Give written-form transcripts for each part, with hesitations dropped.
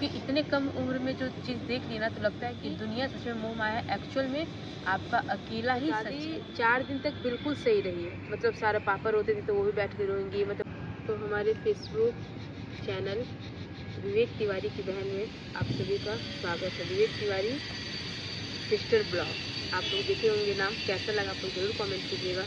क्योंकि इतने कम उम्र में जो चीज़ देख ली ना तो लगता है कि दुनिया सच में मोह माया है। एक्चुअल में आपका अकेला ही सच है। 4 दिन तक बिल्कुल सही रही है, मतलब सारा पापा रोते थे तो वो भी बैठ के रोएंगी, मतलब तो हमारे फेसबुक चैनल विवेक तिवारी की बहन में आप सभी का स्वागत है। विवेक तिवारी सिस्टर ब्लॉग आप लोग देखे होंगे नाम, कैसा लगा आपको ज़रूर कमेंट कीजिएगा।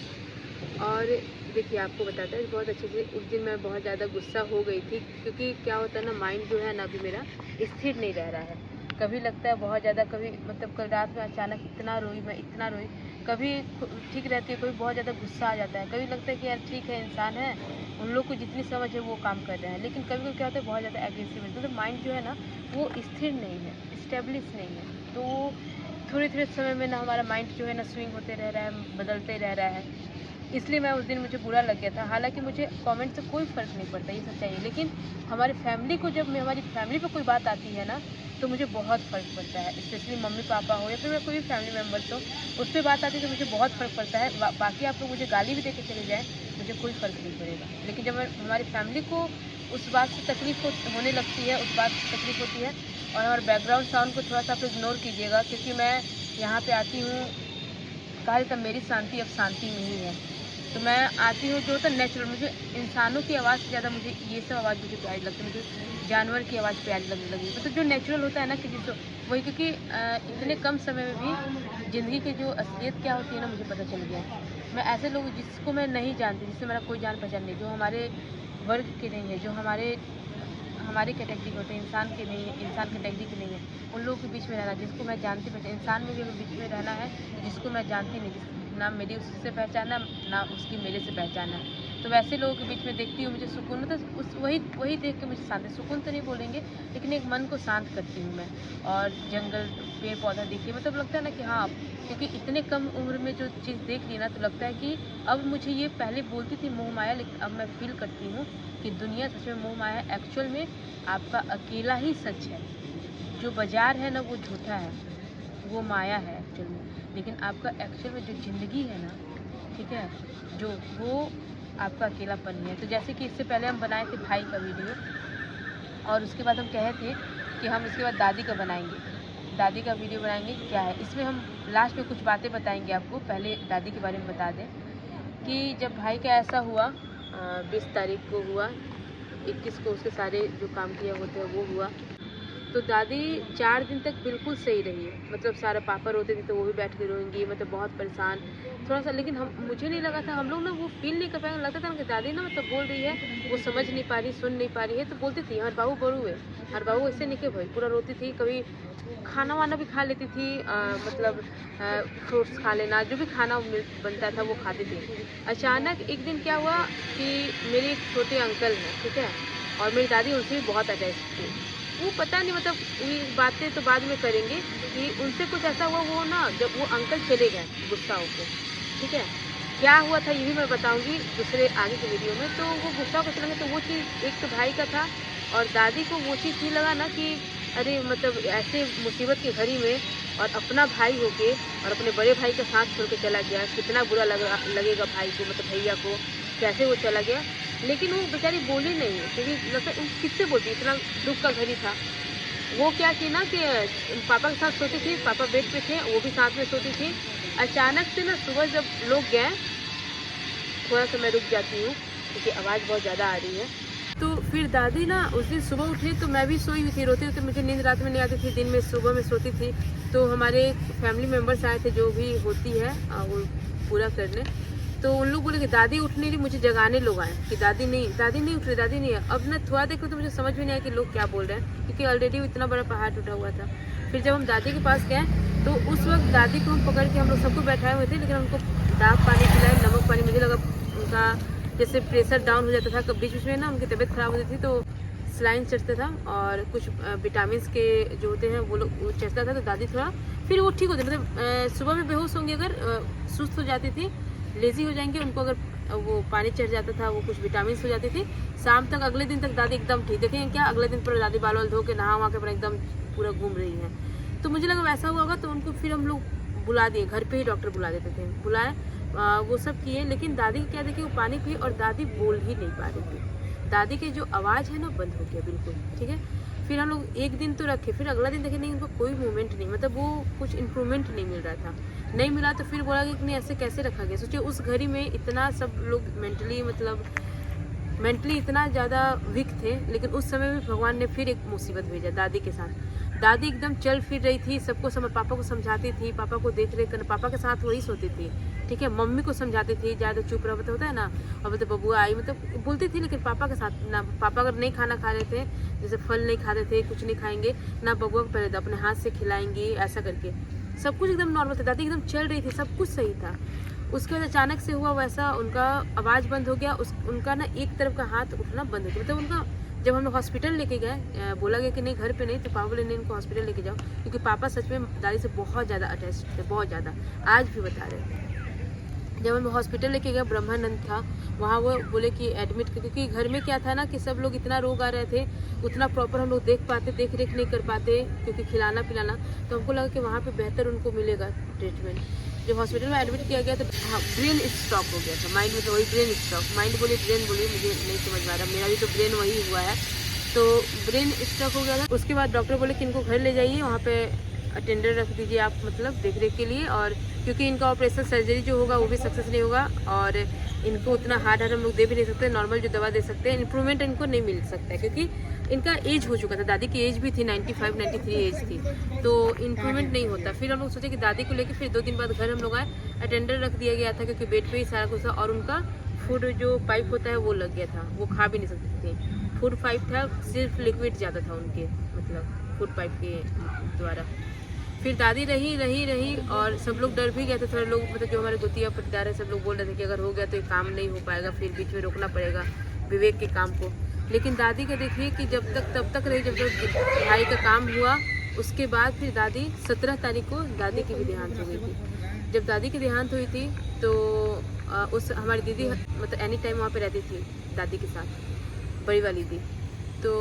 और देखिए आपको बताता है बहुत अच्छे से, उस दिन मैं बहुत ज़्यादा गुस्सा हो गई थी, क्योंकि क्या होता है ना, माइंड जो है ना अभी मेरा स्थिर नहीं रह रहा है। कभी लगता है बहुत ज़्यादा, कभी मतलब कल रात में अचानक इतना रोई, मैं इतना रोई। कभी ठीक रहती है, कभी बहुत ज़्यादा गुस्सा आ जाता है, कभी लगता है कि यार ठीक है, इंसान है, उन लोग को जितनी समझ है वो काम कर रहे हैं। लेकिन कभी कभी क्या होता है बहुत ज़्यादा एग्रेसिव होता है, तो माइंड जो है ना वो स्थिर नहीं है, स्टेब्लिश नहीं है। तो थोड़े थोड़े समय में ना हमारा माइंड जो है ना स्विंग होते रह रहा है, बदलते रह रहा है। इसलिए मैं उस दिन, मुझे बुरा लग गया था। हालांकि मुझे कमेंट से कोई फ़र्क नहीं पड़ता, ये सच्चाई है। लेकिन हमारी फैमिली को, जब हमारी फैमिली पे कोई बात आती है ना तो मुझे बहुत फ़र्क पड़ता है। स्पेशली मम्मी पापा हो या फिर कोई भी फैमिली मेम्बर्स हो, उस पर बात आती है तो मुझे बहुत फ़र्क पड़ता है। बाकी आप लोग मुझे गाली भी दे के चले जाएँ, मुझे कोई फ़र्क नहीं पड़ेगा। लेकिन जब हमारी फैमिली को उस बात से तकलीफ़ होने लगती है, उस बात से तकलीफ़ होती है। और हमारे बैकग्राउंड साउंड को थोड़ा सा आप इग्नोर कीजिएगा, क्योंकि मैं यहाँ पे आती हूँ, कहा जाता है मेरी शांति अब शांति में ही है। तो मैं आती हूँ, जो होता है नेचुरल, मुझे इंसानों की आवाज़ से ज़्यादा मुझे ये सब आवाज़ मुझे प्यारी लगती है। मुझे जानवर की आवाज़ प्यारी लगने लगी, मतलब जो नेचुरल होता है ना कि जिसको वही, क्योंकि इतने कम समय में भी ज़िंदगी की जो असलियत क्या होती है ना मुझे पता चल गया है। मैं ऐसे लोग जिसको मैं नहीं जानती, जिससे मेरा कोई जान पहचान नहीं, जो हमारे वर्ग के नहीं है, जो हमारे हमारी कैटेगरी के होते हैं, इंसान के नहीं है, इंसान कैटेगरी के नहीं है, उन लोगों के बीच में रहना, जिसको मैं जानती पहचान, इंसान में भी अगर बीच में रहना है जिसको मैं जानती नहीं, जिस ना मेरी उससे पहचान है ना उसकी मेरे से पहचान है, तो वैसे लोगों के बीच में देखती हूँ मुझे सुकून, मतलब उस वही देख के मुझे शांति, सुकून तो नहीं बोलेंगे लेकिन एक मन को शांत करती हूँ मैं। और जंगल पेड़ पौधा देखिए, मतलब लगता है ना कि हाँ, क्योंकि इतने कम उम्र में जो चीज़ देख ली ना तो लगता है कि अब मुझे, ये पहले बोलती थी मोह माया, लेकिन अब मैं फील करती हूँ कि दुनिया सच में मोह माया है। एक्चुअल में आपका अकेला ही सच है। जो बाजार है ना वो झूठा है, वो माया है एक्चुअल में। लेकिन आपका एक्चुअल में जो ज़िंदगी है ना, ठीक है, जो वो आपका अकेलापन ही है। तो जैसे कि इससे पहले हम बनाए थे भाई का वीडियो, और उसके बाद हम कहे थे कि हम इसके बाद दादी का बनाएंगे, दादी का वीडियो बनाएंगे। क्या है इसमें, हम लास्ट में कुछ बातें बताएंगे आपको। पहले दादी के बारे में बता दें कि जब भाई का ऐसा हुआ, 20 तारीख को हुआ, 21 को उसके सारे जो काम किया होते हैं वो हुआ। तो दादी 4 दिन तक बिल्कुल सही रही, मतलब सारा पापा रोते थे तो वो भी बैठ के रोएंगी, मतलब बहुत परेशान थोड़ा सा। लेकिन हम, मुझे नहीं लगा था, हम लोग ना वो फील नहीं कर पाए, लगता था ना कि दादी ना मतलब बोल रही है, वो समझ नहीं पा रही, सुन नहीं पा रही है, तो बोलती थी हर बाबू बड़ू है, हर बाबू ऐसे नहीं के भाई, पूरा रोती थी। कभी खाना वाना भी खा लेती थी, मतलब फ्रूट्स खा लेना, जो भी खाना बनता था वो खाती थी। अचानक एक दिन क्या हुआ कि मेरे एक छोटे अंकल हैं, ठीक है, और मेरी दादी उनसे भी बहुत अटैच थी। वो पता नहीं, मतलब ये बातें तो बाद में करेंगे कि उनसे कुछ ऐसा हुआ, वो ना जब वो अंकल चले गए गुस्सा होकर, ठीक है, क्या हुआ था ये भी मैं बताऊंगी दूसरे आगे के वीडियो में। तो वो गुस्सा होकर चले गए, तो वो चीज़ एक तो भाई का था, और दादी को वो चीज़ ये लगा ना कि अरे मतलब ऐसे मुसीबत की घड़ी में और अपना भाई होके और अपने बड़े भाई का साथ छोड़ के चला गया, कितना बुरा लगेगा भाई को, मतलब भैया को, कैसे वो चला गया। लेकिन वो बेचारी बोली नहीं, क्योंकि लगता किससे बोलती, इतना दुख का घड़ी था। वो क्या की ना कि पापा के साथ सोती थी, पापा बेड पे थे, वो भी साथ में सोती थी। अचानक से ना सुबह जब लोग गए, थोड़ा सा मैं रुक जाती हूँ क्योंकि आवाज़ बहुत ज़्यादा आ रही है। तो फिर दादी ना उस दिन सुबह उठी, तो मैं भी सोई हुई थी, रोती रोती, मुझे नींद रात में नहीं आती थी, दिन में सुबह में सोती थी। तो हमारे फैमिली मेम्बर्स आए थे, जो भी होती है वो पूरा करने। तो उन लोग बोले कि दादी उठ नहीं रही, मुझे जगाने लोग आए कि दादी नहीं उठ रही, दादी नहीं है। अब ना थोड़ा देख तो मुझे समझ में नहीं आया कि लोग क्या बोल रहे हैं, क्योंकि ऑलरेडी इतना बड़ा पहाड़ टूटा हुआ था। फिर जब हम दादी के पास गए तो उस वक्त दादी को हम पकड़ के, हम लोग सबको बैठाए हुए थे, लेकिन उनको दाग पानी पिलाए, नमक पानी, मुझे लगा उनका जैसे प्रेशर डाउन हो जाता था, कभी बीच में ना उनकी तबीयत खराब होती थी, तो सलाइन चढ़ता था और कुछ विटामिन के जो होते हैं वो लोग वो चढ़ता था, तो दादी थोड़ा फिर वो ठीक होती, मतलब सुबह में बेहोश होंगी, अगर सुस्त हो जाती थी, लेजी हो जाएंगे, उनको अगर वो पानी चढ़ जाता था, वो कुछ विटामिन हो जाती थी, शाम तक अगले दिन तक दादी एकदम ठीक। देखेंगे क्या, अगले दिन पर दादी बाल वाल धो के नहा वहा के एकदम पूरा घूम रही है। तो मुझे लगा वैसा हुआ होगा, तो उनको फिर हम लोग बुला दिए, घर पे ही डॉक्टर बुला देते थे, बुलाए, वो सब किए। लेकिन दादी क्या देखिए, वो पानी पिए और दादी बोल ही नहीं पा रही थी, दादी की जो आवाज़ है ना बंद हो गया बिल्कुल, ठीक है। फिर हम लोग एक दिन तो रखे, फिर अगला दिन देखे नहीं उनको कोई मूवमेंट नहीं, मतलब वो कुछ इम्प्रूवमेंट नहीं मिल रहा था। नहीं मिला तो फिर बोला कि नहीं ऐसे कैसे रखा गया। सोचिए उस घड़ी में इतना सब लोग मेंटली इतना ज़्यादा वीक थे, लेकिन उस समय भी भगवान ने फिर एक मुसीबत भेजा दादी के साथ। दादी एकदम चल फिर रही थी, सबको पापा को समझाती थी, पापा को देख रेख करना, पापा के साथ वही सोती थी, ठीक है। मम्मी को समझाती थी ज़्यादा चुप रहो, होता है ना, और मतलब बबुआ आई मतलब बोलती थी, लेकिन पापा के साथ ना, पापा अगर नहीं खाना खा रहे थे, जैसे फल नहीं खाते थे, कुछ नहीं खाएंगे ना, बबुआ को पहले अपने हाथ से खिलाएंगी, ऐसा करके सब कुछ एकदम नॉर्मल था। दादी एकदम चल रही थी, सब कुछ सही था। उसके बाद अचानक से हुआ वैसा, उनका आवाज़ बंद हो गया, उनका ना एक तरफ का हाथ उठना बंद हो गया। मतलब उनका जब हम लोग हॉस्पिटल लेके गए, बोला गया कि नहीं घर पे नहीं, तो पापा बोले नहीं इनको हॉस्पिटल लेके जाओ, क्योंकि पापा सच में दादी से बहुत ज़्यादा अटैच थे, बहुत ज़्यादा, आज भी बता रहे थे। जब हम हॉस्पिटल लेके गए, ब्रह्मानंद था वहाँ, वो बोले कि एडमिट, क्योंकि घर में क्या था ना कि सब लोग इतना रोग आ रहे थे, उतना प्रॉपर हम लोग देख रेख नहीं कर पाते, क्योंकि खिलाना पिलाना, तो हमको लगा कि वहाँ पे बेहतर उनको मिलेगा ट्रीटमेंट। जब हॉस्पिटल में एडमिट किया गया तो हाँ ब्रेन स्ट्रोक हो गया था, माइंड में तो वही ब्रेन स्ट्रोक, माइंड बोलिए ब्रेन बोलिए, मुझे नहीं समझ में आ रहा, मेरा भी तो ब्रेन वही हुआ है, तो ब्रेन स्ट्रोक हो गया था। उसके बाद डॉक्टर बोले कि इनको घर ले जाइए, वहाँ पे अटेंडर रख दीजिए आप, मतलब देख रेख के लिए, और क्योंकि इनका ऑपरेशन सर्जरी जो होगा वो भी सक्सेस नहीं होगा, और इनको उतना हार्ड हम लोग दे भी नहीं सकते, नॉर्मल जो दवा दे सकते हैं, इम्प्रूवमेंट इनको नहीं मिल सकता है, क्योंकि इनका एज हो चुका था, दादी की एज भी थी 95-93 एज थी, तो इम्प्रूवमेंट नहीं होता। फिर हम लोग सोचे कि दादी को लेकर फिर 2 दिन बाद घर हम लोग आए, अटेंडर रख दिया गया था, क्योंकि बेड पे ही सारा कुछ था, और उनका फूड जो पाइप होता है वो लग गया था, वो खा भी नहीं सकती थी, फूड पाइप था, सिर्फ लिक्विड ज़्यादा था उनके, मतलब फूड पाइप के द्वारा। फिर दादी रही और सब लोग डर भी गए थे थोड़े लोग, मतलब जो हमारे गोतिया पट्टीदार है, सब लोग बोल रहे थे कि अगर हो गया तो ये काम नहीं हो पाएगा, फिर बीच में रोकना पड़ेगा विवेक के काम को। लेकिन दादी का देखिए कि तब तक रही जब तक भाई का काम हुआ। उसके बाद फिर दादी 17 तारीख को दादी की भी देहांत हो गई थी। जब दादी की देहांत हुई थी तो उस हमारी दीदी मतलब एनी टाइम वहाँ पे रहती थी दादी के साथ, बड़ी वाली दी, तो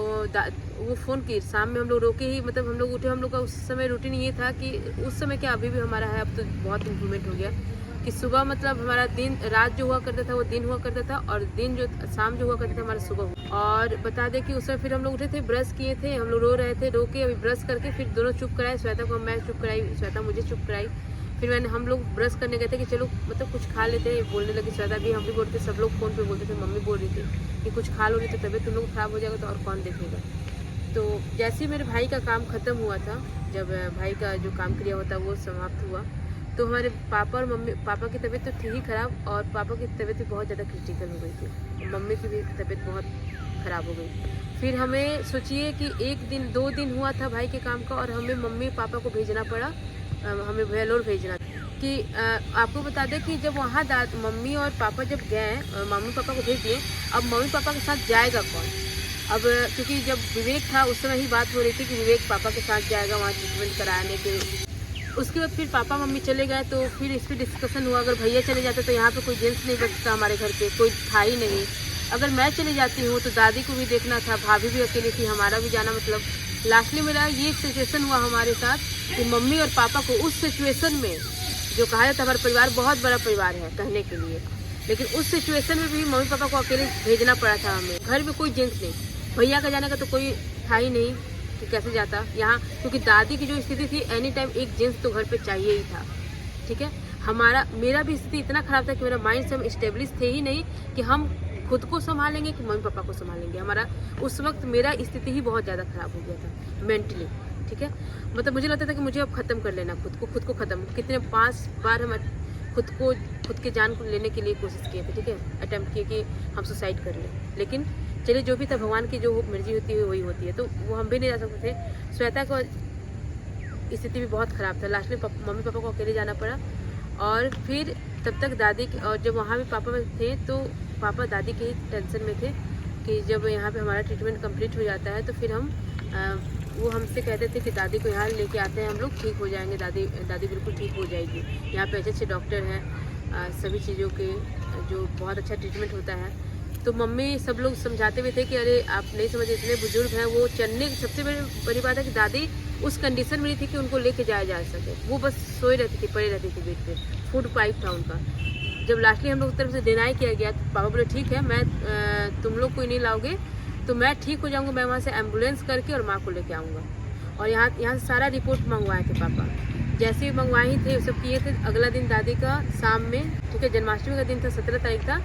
वो फ़ोन की शाम में हम लोग रोके ही, मतलब हम लोग उठे, हम लोग का उस समय रूटीन ये था कि उस समय क्या अभी भी हमारा है, अब तो बहुत इम्प्रूवमेंट हो गया कि सुबह मतलब हमारा दिन, रात जो हुआ करता था वो दिन हुआ करता था, और दिन जो शाम जो हुआ करता था हमारा सुबह हुआ। और बता दें कि उस समय फिर हम लोग उठे थे, ब्रश किए थे, हम लोग रो रहे थे, रो के अभी ब्रश करके फिर दोनों चुप कराए, श्वेता को मैं चुप कराई, श्वेता मुझे चुप कराई। फिर हम लोग ब्रश करने गए थे कि चलो मतलब कुछ खा लेते हैं, बोलने लगे श्वेता भी, हम भी बोलते, सब लोग फ़ोन पे बोलते थे, मम्मी बोल रही थी कि कुछ खा लो नहीं तो तबीयत तुम लोग खराब हो जाएगा तो और कौन देखेगा। तो जैसे ही मेरे भाई का काम ख़त्म हुआ था, जब भाई का जो काम क्रिया होता वो समाप्त हुआ, तो हमारे पापा और मम्मी, पापा की तबीयत तो थी ही ख़राब, और पापा की तबीयत भी बहुत ज़्यादा क्रिटिकल हो गई थी, मम्मी की भी तबीयत बहुत ख़राब हो गई। फिर हमें सोचिए कि 1-2 दिन हुआ था भाई के काम का, और हमें मम्मी पापा को भेजना पड़ा, हमें वेलोर भेजना था कि आपको बता दें कि जब वहाँ मम्मी और पापा जब गए, मम्मी पापा को भेज दिए, अब मम्मी पापा के साथ जाएगा कौन? अब क्योंकि जब विवेक था उस समय ही बात हो रही थी कि विवेक पापा के साथ जाएगा वहाँ ट्रीटमेंट कराने के। उसके बाद फिर पापा मम्मी चले गए, तो फिर इस पर डिस्कशन हुआ, अगर भैया चले जाते तो यहाँ पे कोई जेंट्स नहीं बचता, हमारे घर पे कोई था ही नहीं। अगर मैं चली जाती हूँ तो दादी को भी देखना था, भाभी भी अकेली थी, हमारा भी जाना, मतलब लास्टली मेरा ये सिचुएशन हुआ हमारे साथ कि मम्मी और पापा को उस सिचुएशन में, जो कहा जाता है हमारा परिवार बहुत बड़ा परिवार है कहने के लिए, लेकिन उस सिचुएशन में भी मम्मी पापा को अकेले भेजना पड़ा था हमें। घर में कोई जेंट्स नहीं, भैया का जाने का तो कोई था ही नहीं कि कैसे जाता यहाँ, क्योंकि दादी की जो स्थिति थी एनी टाइम एक जेंट्स तो घर पे चाहिए ही था, ठीक है। मेरा भी स्थिति इतना ख़राब था कि मेरा माइंड से हम इस्टेब्लिश थे ही नहीं कि हम खुद को संभालेंगे कि मम्मी पापा को संभालेंगे। हमारा उस वक्त मेरा स्थिति ही बहुत ज़्यादा ख़राब हो गया था मेंटली, ठीक है। मतलब मुझे लगता था कि मुझे अब ख़त्म कर लेना खुद को ख़त्म। कितने 5 बार हम खुद के जान को लेने के लिए कोशिश किए थे, ठीक है, अटेम्प्ट किए कि हम सुसाइड कर लें, लेकिन चलिए जो भी था, भगवान की जो मर्जी होती है वही होती है, तो वो हम भी नहीं जा सकते थे। श्वेता को स्थिति भी बहुत ख़राब था, लास्ट में मम्मी पापा को अकेले जाना पड़ा। और फिर तब तक दादी और जब वहाँ भी पापा थे तो पापा दादी के ही टेंशन में थे कि जब यहाँ पे हमारा ट्रीटमेंट कंप्लीट हो जाता है तो फिर हम वो हमसे कहते थे कि दादी को यहाँ लेके आते हैं हम लोग, ठीक हो जाएंगे, दादी बिल्कुल ठीक हो जाएगी, यहाँ पे अच्छे डॉक्टर हैं, सभी चीज़ों के जो बहुत अच्छा ट्रीटमेंट होता है। तो मम्मी सब लोग समझाते हुए थे कि अरे आप नहीं समझे, इतने बुजुर्ग हैं, वो चलने, सबसे बड़ी बात है कि दादी उस कंडीशन में नहीं थी कि उनको लेके जाया जा सके, वो बस सोई रहती थी, पड़ी रहती थी बेड पे, फूड पाइप था उनका। जब लास्टली हम लोग की तरफ से डिनाई किया गया तो पापा बोले ठीक है, मैं तुम लोग कोई नहीं लाओगे, तो मैं ठीक हो जाऊँगा, मैं वहाँ से एम्बुलेंस करके और माँ को लेके आऊँगा। और यहाँ से सारा रिपोर्ट मंगवाए थे पापा, जैसे ही मंगवाए थे सब किए थे। अगला दिन दादी का शाम में, ठीक है, जन्माष्टमी का दिन था, 17 तारीख था।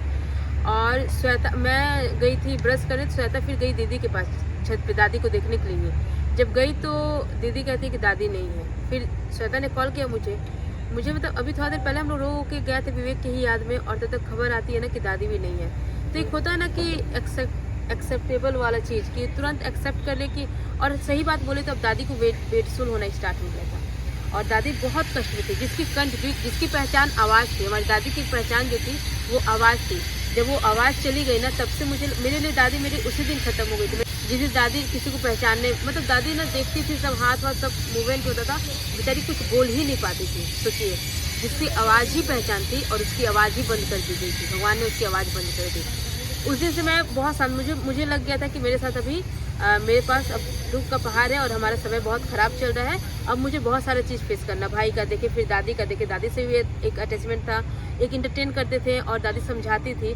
और श्वेता, मैं गई थी ब्रश करने, तो श्वेता फिर गई दीदी के पास छत पे दादी को देखने के लिए। जब गई तो दीदी कहती है कि दादी नहीं है। फिर श्वेता ने कॉल किया मुझे मतलब अभी थोड़ा देर पहले हम लोग रो के गए थे विवेक की ही याद में, और तब तक खबर आती है ना कि दादी भी नहीं है। तो एक होता है ना कि एक्सेप्टेबल वाला चीज़ कि तुरंत एक्सेप्ट कर ले कि, और सही बात बोले तो अब दादी को वेटफुल होना स्टार्ट हो गया था। और दादी बहुत कष्ट में थी, जिसकी पहचान आवाज़ थी। हमारी दादी की पहचान जो थी वो आवाज़ थी। जब वो आवाज़ चली गई ना, तब से मेरे लिए दादी मेरी उसी दिन ख़त्म हो गई थी। जिस दिन दादी किसी को पहचानने, मतलब दादी ना देखती थी, सब हाथ वाथ सब मूवमेंट होता था, बेचारी कुछ बोल ही नहीं पाती थी। सोचिए, जिसकी आवाज़ ही पहचान थी और उसकी आवाज़ ही बंद कर दी गई थी, भगवान ने उसकी आवाज़ बंद कर दी। उस दिन से मैं बहुत मुझे लग गया था कि मेरे साथ अभी मेरे पास अब दुख का पहाड़ है और हमारा समय बहुत ख़राब चल रहा है। अब मुझे बहुत सारा चीज़ फेस करना, भाई का देखे, फिर दादी का देखे। दादी से भी एक अटैचमेंट था, एक इंटरटेन करते थे और दादी समझाती थी।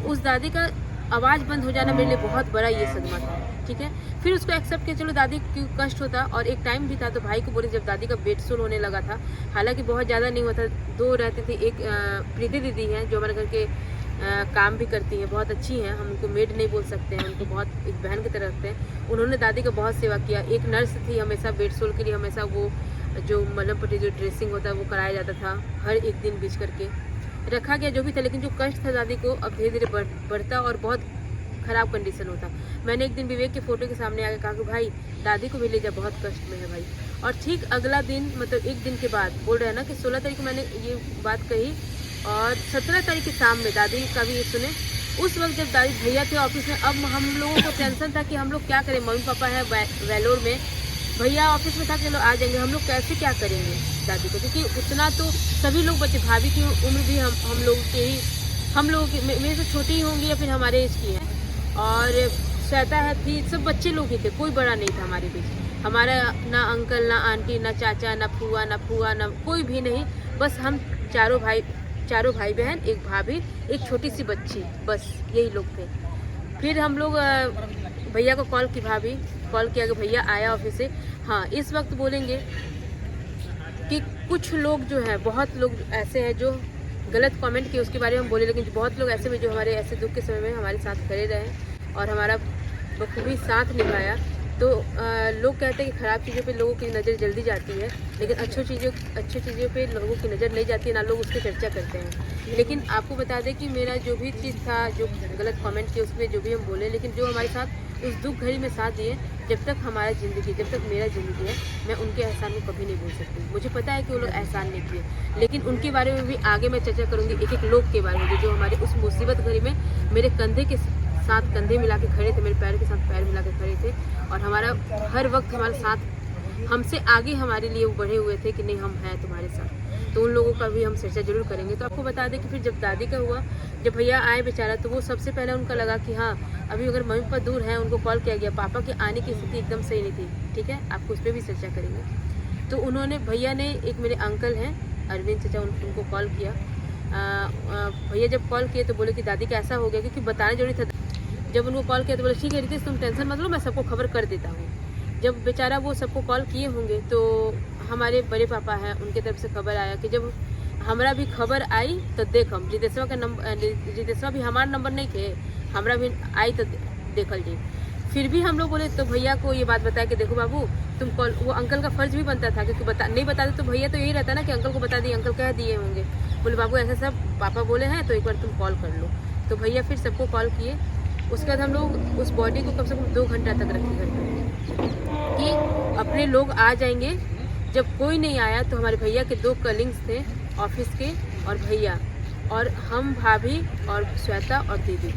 उस दादी का आवाज़ बंद हो जाना मेरे लिए बहुत बड़ा ये सदमा था, ठीक है। फिर उसको एक्सेप्ट किया, चलो दादी क्यों कष्ट होता। और एक टाइम भी था तो भाई को बोले, जब दादी का बेडसोल होने लगा था, हालांकि बहुत ज़्यादा नहीं होता, 2 रहते थे। एक प्रीति दीदी हैं जो हमारे घर के काम भी करती हैं, बहुत अच्छी हैं, हम उनको मेड नहीं बोल सकते हैं, उनको बहुत एक बहन की तरह रखते हैं। उन्होंने दादी का बहुत सेवा किया। एक नर्स थी, हमेशा बेडसोल के लिए हमेशा वो जो मलहम पट्टी जो ड्रेसिंग होता है वो कराया जाता था, हर एक दिन बीच करके रखा गया जो भी था। लेकिन जो कष्ट था दादी को अब धीरे धीरे बढ़ता और बहुत ख़राब कंडीशन होता। मैंने एक दिन विवेक के फ़ोटो के सामने आकर कहा कि भाई दादी को भी ले जा, बहुत कष्ट में है भाई। और ठीक अगला दिन, मतलब एक दिन के बाद, बोल रहे हैं ना कि 16 तारीख को मैंने ये बात कही और 17 तारीख की शाम में दादी का भी ये सुने। उस वक्त जब दादी भैया थे ऑफिस में, अब हम लोगों को टेंशन था कि हम लोग क्या करें, मम्मी पापा है वेलोर में, भैया ऑफिस में था कि लोग आ जाएंगे, हम लोग कैसे क्या करेंगे दादी को, क्योंकि उतना तो सभी लोग बच्चे, भाभी की उम्र भी हम लोगों की मेरे से छोटी ही होंगी या फिर हमारे एज की हैं। और श्वेता है थी, सब बच्चे लोग ही थे, कोई बड़ा नहीं था हमारे बीच। हमारा ना अंकल, ना आंटी, ना चाचा, ना फूआ, ना कोई भी नहीं, बस हम चारों भाई बहन, एक भाभी, एक छोटी सी बच्ची, बस यही लोग थे। फिर हम लोग भैया को कॉल की, भाभी कॉल किया कि भैया आया ऑफिस से। हाँ, इस वक्त बोलेंगे कि कुछ लोग जो है, बहुत लोग ऐसे हैं जो गलत कमेंट किए, उसके बारे में हम बोले, लेकिन बहुत लोग ऐसे भी जो हमारे ऐसे दुख के समय में हमारे साथ खड़े रहे और हमारा बखूबी साथ निभाया। तो लोग कहते हैं कि ख़राब चीज़ों पे लोगों की नज़र जल्दी जाती है, लेकिन अच्छी चीज़ों पे लोगों की नज़र नहीं जाती है, ना लोग उसकी चर्चा करते हैं। लेकिन आपको बता दें कि मेरा जो भी चीज़ था, जो गलत कमेंट किए उसमें जो भी हम बोले, लेकिन जो हमारे साथ उस दुख घड़ी में साथ दिए, जब तक मेरा ज़िंदगी है, मैं उनके एहसान को कभी नहीं भूल सकती। मुझे पता है कि वो लोग एहसान नहीं किए, लेकिन उनके बारे में भी आगे मैं चर्चा करूँगी, एक लोग के बारे में जो हमारे उस मुसीबत घड़ी में मेरे कंधे के साथ कंधे मिला के खड़े थे, मेरे पैर के साथ पैर मिला के खड़े थे, और हमारा हर वक्त हमारे साथ, हमसे आगे हमारे लिए वो बढ़े हुए थे कि नहीं हम हैं तुम्हारे साथ। तो उन लोगों का भी हम चर्चा जरूर करेंगे। तो आपको बता दें कि फिर जब दादी का हुआ, जब भैया आए बेचारा, तो वो सबसे पहले उनका लगा कि हाँ अभी अगर मम्मी पापा दूर हैं, उनको कॉल किया गया, पापा के आने की स्थिति एकदम सही नहीं थी, ठीक है, आपको उस पर भी चर्चा करेंगे। तो उन्होंने, भैया ने, एक मेरे अंकल हैं अरविंद चाचा, उनको कॉल किया। भैया जब कॉल किए तो बोले कि दादी का ऐसा हो गया, क्योंकि बताना जरूरी था। जब उनको कॉल किया तो बोले ठीक है रितेश तुम टेंशन मत लो, मैं सबको खबर कर देता हूँ। जब बेचारा वो सबको कॉल किए होंगे तो हमारे बड़े पापा हैं, उनके तरफ से खबर आया कि जब हमारा भी खबर आई तो देख, हम रितेशवा का नंबर, रितेशवा भी हमारा नंबर नहीं थे, हमारा भी आई तो देखल जी। फिर भी हम लोग बोले, तो भैया को ये बात बताया कि देखो बाबू तुम कॉल, वो अंकल का फर्ज भी बनता था, क्योंकि नहीं बताते तो भैया तो यही रहता ना कि अंकल को बता दिए, अंकल कह दिए होंगे, बोले बाबू ऐसा सब पापा बोले हैं तो एक बार तुम कॉल कर लो। तो भैया फिर सबको कॉल किए। उसके बाद हम लोग उस बॉडी को कम से कम 2 घंटा तक रखे घर पे कि अपने लोग आ जाएंगे। जब कोई नहीं आया तो हमारे भैया के 2 कलिंग्स थे ऑफिस के, और भैया और हम, भाभी और श्वेता और दीदी,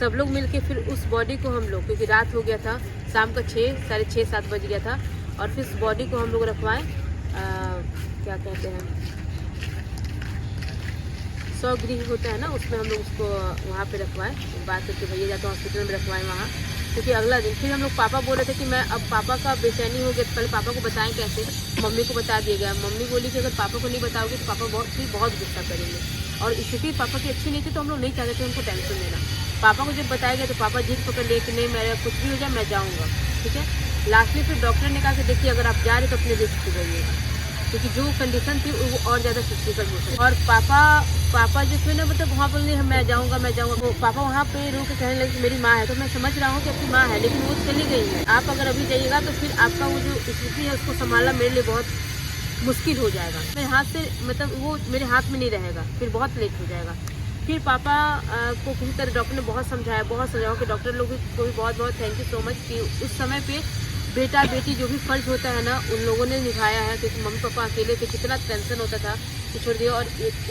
सब लोग मिलके फिर उस बॉडी को हम लोग, क्योंकि रात हो गया था, शाम का 6, साढ़े 6, 7 बज गया था, और फिर उस बॉडी को हम लोग रखवाएं, क्या कहते हैं, स्वगृह होता है ना, उसमें हम लोग उसको वहाँ पे रखवाएं। बात करके भैया जाकर हॉस्पिटल में रखवाएं वहाँ, क्योंकि अगला दिन फिर हम लोग, पापा बोल रहे थे कि मैं अब पापा का बेचैनी हो गया, तो पहले पापा को बताएं कैसे। मम्मी को बता दिया गया। मम्मी बोली कि अगर पापा को नहीं बताओगे तो पापा बहुत गुस्सा करेंगे, और स्थिति पापा की अच्छी नहीं थी, तो हम लोग नहीं चाहते थे उनको टेंशन देना। पापा को जब बताया गया तो पापा जिद पकड़ लिए कि नहीं मेरा कुछ भी हो जाए मैं जाऊँगा, ठीक है। लास्टली फिर डॉक्टर ने कहा कि देखिए अगर आप जा रहे तो अपने रिस्क पे जाइएगा, क्योंकि जो कंडीशन थी वो और ज़्यादा क्रिटिकल हो सकती। और पापा जो थे ना मतलब वहाँ बोलने मैं जाऊँगा वो पापा वहाँ पे रो के कहने लगे कि मेरी माँ है। तो मैं समझ रहा हूँ कि आपकी माँ है, लेकिन वो चली गई है। आप अगर अभी जाइएगा तो फिर आपका वो जो स्थिति है उसको संभालना मेरे लिए बहुत मुश्किल हो जाएगा। मेरे हाथ से मतलब वो मेरे हाथ में नहीं रहेगा, फिर बहुत लेट हो जाएगा। फिर पापा को किसी तरह डॉक्टर ने बहुत समझाया कि डॉक्टर लोगों को भी बहुत बहुत थैंक यू सो मच कि उस समय पे बेटा बेटी जो भी फर्ज होता है ना उन लोगों ने निभाया है, क्योंकि मम्मी पापा अकेले थे, कितना टेंशन होता था कि छोड़ दिया। और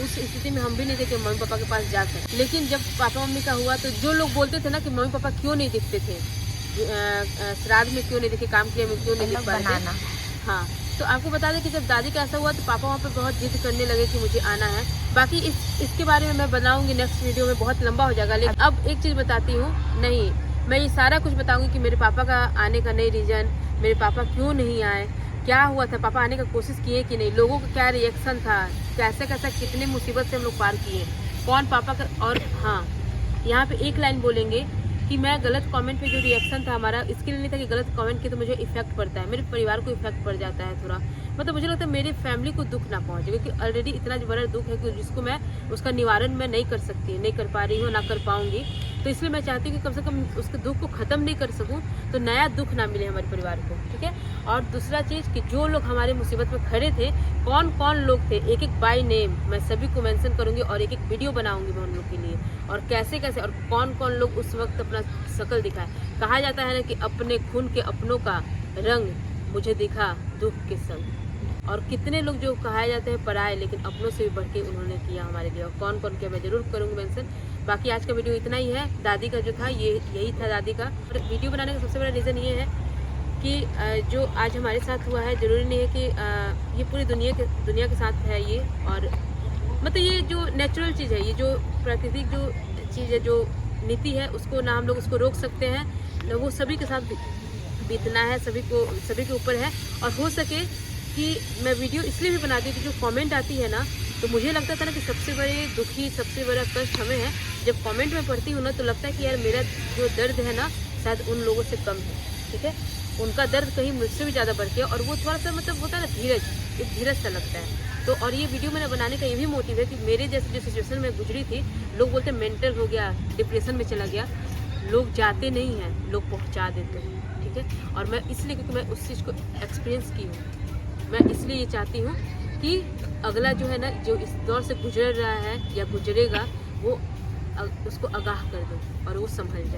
उस स्थिति में हम भी नहीं थे कि मम्मी पापा के पास जा सके। लेकिन जब पापा मम्मी का हुआ तो जो लोग बोलते थे ना कि मम्मी पापा क्यों नहीं दिखते थे, श्राद्ध में क्यों नहीं दिखे, काम के लिए में क्यों नहीं दिख पा रहे थे। हाँ, तो आपको बता दें कि जब दादी का ऐसा हुआ तो पापा वहाँ पे बहुत जिद करने लगे कि मुझे आना है। बाकी इसके बारे में मैं बनाऊंगी नेक्स्ट वीडियो में, बहुत लंबा हो जाएगा। लेकिन अब एक चीज़ बताती हूँ, नहीं मैं ये सारा कुछ बताऊंगी कि मेरे पापा का आने का नहीं रीज़न, मेरे पापा क्यों नहीं आए, क्या हुआ था, पापा आने का कोशिश किए कि नहीं, लोगों का क्या रिएक्शन था, कैसे कितने मुसीबत से हम लोग पार किए, कौन पापा का। और हाँ, यहाँ पे एक लाइन बोलेंगे कि मैं गलत कमेंट पे जो रिएक्शन था हमारा, इसके लिए नहीं था कि गलत कमेंट किए तो मुझे इफेक्ट पड़ता है, मेरे परिवार को इफेक्ट पड़ जाता है थोड़ा, मतलब मुझे लगता है मेरे फैमिली को दुख ना पहुंचे, क्योंकि ऑलरेडी इतना बड़ा दुख है कि जिसको मैं उसका निवारण मैं नहीं कर सकती, नहीं कर पा रही हूँ, ना कर पाऊंगी। तो इसलिए मैं चाहती हूँ कि कम से कम उसके दुख को ख़त्म नहीं कर सकूँ तो नया दुख ना मिले हमारे परिवार को, ठीक है। और दूसरा चीज़ कि जो लोग हमारे मुसीबत में खड़े थे, कौन कौन लोग थे, एक एक बाय नेम मैं सभी को मेंशन करूँगी और एक एक वीडियो बनाऊँगी मैं उन लोग के लिए, और कैसे और कौन कौन लोग उस वक्त अपना शक्ल दिखाए। कहा जाता है ना कि अपने खून के अपनों का रंग मुझे दिखा दुख के संग, और कितने लोग जो कहा जाते हैं पराए, लेकिन अपनों से भी बढ़ के उन्होंने किया हमारे लिए, और कौन कौन किया मैं जरूर करूँगी मेंशन। बाकी आज का वीडियो इतना ही है। दादी का जो था यही था दादी का। और वीडियो बनाने का सबसे बड़ा रीज़न ये है कि जो आज हमारे साथ हुआ है, ज़रूरी नहीं है कि ये पूरी दुनिया के साथ है ये, और मतलब ये जो नेचुरल चीज़ है, ये जो प्राकृतिक जो चीज़ है, जो नीति है, उसको ना हम लोग उसको रोक सकते हैं, ना वो सभी के साथ बीतना है, सभी के ऊपर है। और हो सके कि मैं वीडियो इसलिए भी बनाती हूँ कि जो कमेंट आती है ना, तो मुझे लगता था ना कि सबसे बड़ा कष्ट हमें है। जब कमेंट में पढ़ती हूँ ना तो लगता है कि यार मेरा जो दर्द है ना शायद उन लोगों से कम है, ठीक है। उनका दर्द कहीं मुझसे भी ज़्यादा बढ़ गया, और वो थोड़ा सा मतलब होता है ना एक धीरज सा लगता है। तो और ये वीडियो मैंने बनाने का ये भी मोटिव है कि मेरे जैसे जो सिचुएशन में गुजरी थी, लोग बोलते मेंटल हो गया, डिप्रेशन में चला गया, लोग जाते नहीं हैं, लोग पहुँचा देते हैं, ठीक है। और मैं इसलिए, क्योंकि मैं उस चीज़ को एक्सपीरियंस की हूँ, मैं इसलिए ये चाहती हूँ कि अगला जो है ना, जो इस दौर से गुजर रहा है या गुजरेगा, वो उसको आगाह कर दो और वो संभल जाए।